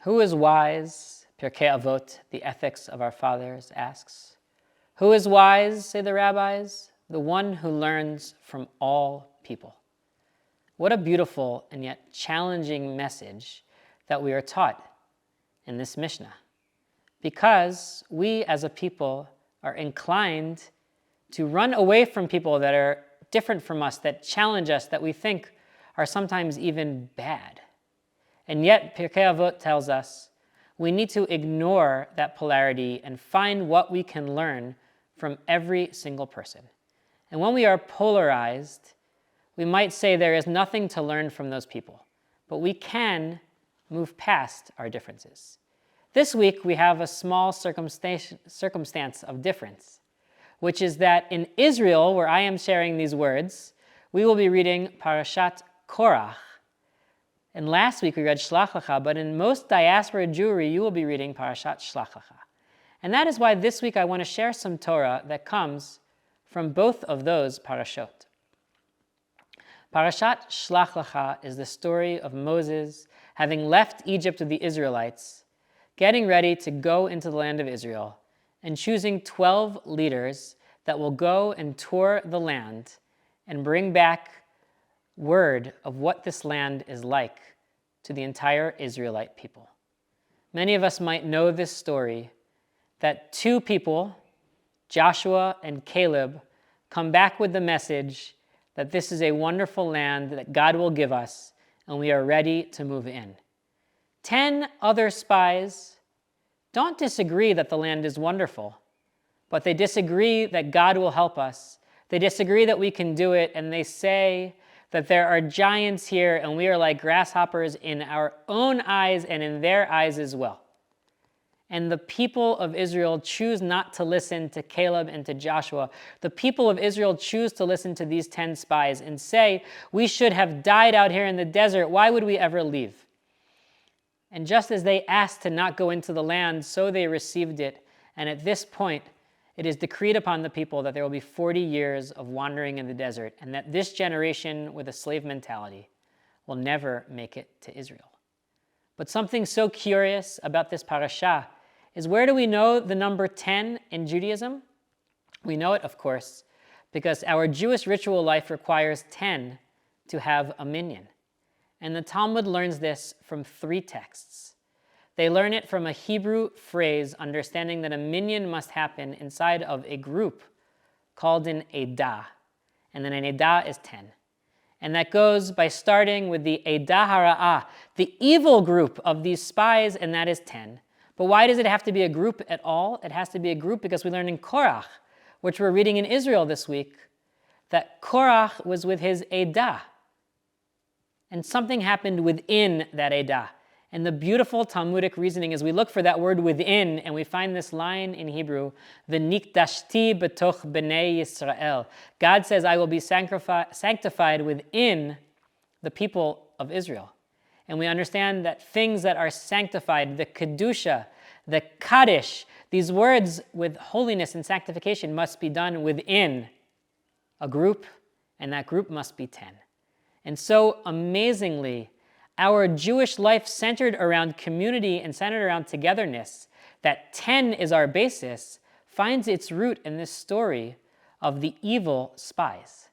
Who is wise? Pirkei Avot, the ethics of our fathers, asks. Who is wise, say the rabbis? The one who learns from all people. What a beautiful and yet challenging message that we are taught in this Mishnah. Because we as a people are inclined to run away from people that are different from us, that challenge us, that we think are sometimes even bad. And yet, Pirkei Avot tells us we need to ignore that polarity and find what we can learn from every single person. And when we are polarized, we might say there is nothing to learn from those people, but we can move past our differences. This week, we have a small circumstance of difference, which is that in Israel, where I am sharing these words, we will be reading Parashat Korach. And last week we read Shelach, but in most diaspora Jewry, you will be reading Parashat Shelach. And that is why this week I want to share some Torah that comes from both of those parashot. Parashat Shelach is the story of Moses having left Egypt with the Israelites, getting ready to go into the land of Israel, and choosing 12 leaders that will go and tour the land and bring back word of what this land is like to the entire Israelite people. Many of us might know this story, that two people, Joshua and Caleb, come back with the message that this is a wonderful land that God will give us, and we are ready to move in. 10 other spies don't disagree that the land is wonderful, but they disagree that God will help us. They disagree that we can do it, and they say that there are giants here and we are like grasshoppers in our own eyes and in their eyes as well. And the people of Israel choose not to listen to Caleb and to Joshua. The people of Israel choose to listen to these 10 spies and say, we should have died out here in the desert. Why would we ever leave? And just as they asked to not go into the land, so they received it. And at this point, it is decreed upon the people that there will be 40 years of wandering in the desert, and that this generation with a slave mentality will never make it to Israel. But something so curious about this parasha is, where do we know the number 10 in Judaism? We know it, of course, because our Jewish ritual life requires 10 to have a minyan. And the Talmud learns this from 3 texts. They learn it from a Hebrew phrase, understanding that a minyan must happen inside of a group called an edah, and then an edah is 10. And that goes by starting with the edah hara'ah, the evil group of these spies, and that is 10. But why does it have to be a group at all? It has to be a group because we learn in Korach, which we're reading in Israel this week, that Korach was with his edah, and something happened within that edah. And the beautiful Talmudic reasoning is we look for that word within, and we find this line in Hebrew, V'nikdashti betoch b'nei Yisrael. God says, I will be sanctified within the people of Israel. And we understand that things that are sanctified, the kedusha, the kaddish, these words with holiness and sanctification must be done within a group, and that group must be 10. And so amazingly, our Jewish life centered around community and centered around togetherness, that 10 is our basis, finds its root in this story of the evil spies.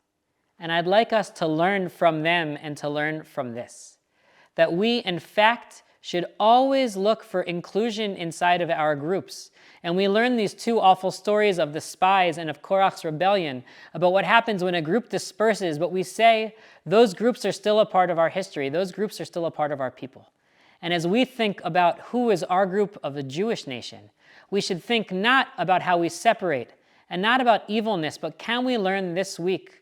And I'd like us to learn from them and to learn from this, that we, in fact, should always look for inclusion inside of our groups. And we learn these 2 awful stories of the spies and of Korach's rebellion about what happens when a group disperses, but we say those groups are still a part of our history. Those groups are still a part of our people. And as we think about who is our group of the Jewish nation, we should think not about how we separate and not about evilness, but can we learn this week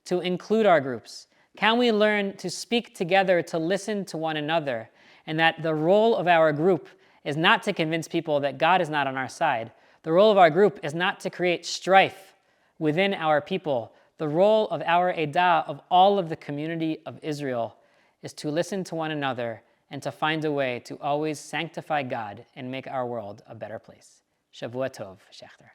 to include our groups? Can we learn to speak together, to listen to one another, and that the role of our group is not to convince people that God is not on our side. The role of our group is not to create strife within our people. The role of our edah, of all of the community of Israel, is to listen to one another and to find a way to always sanctify God and make our world a better place. Shavua Tov, Schechter.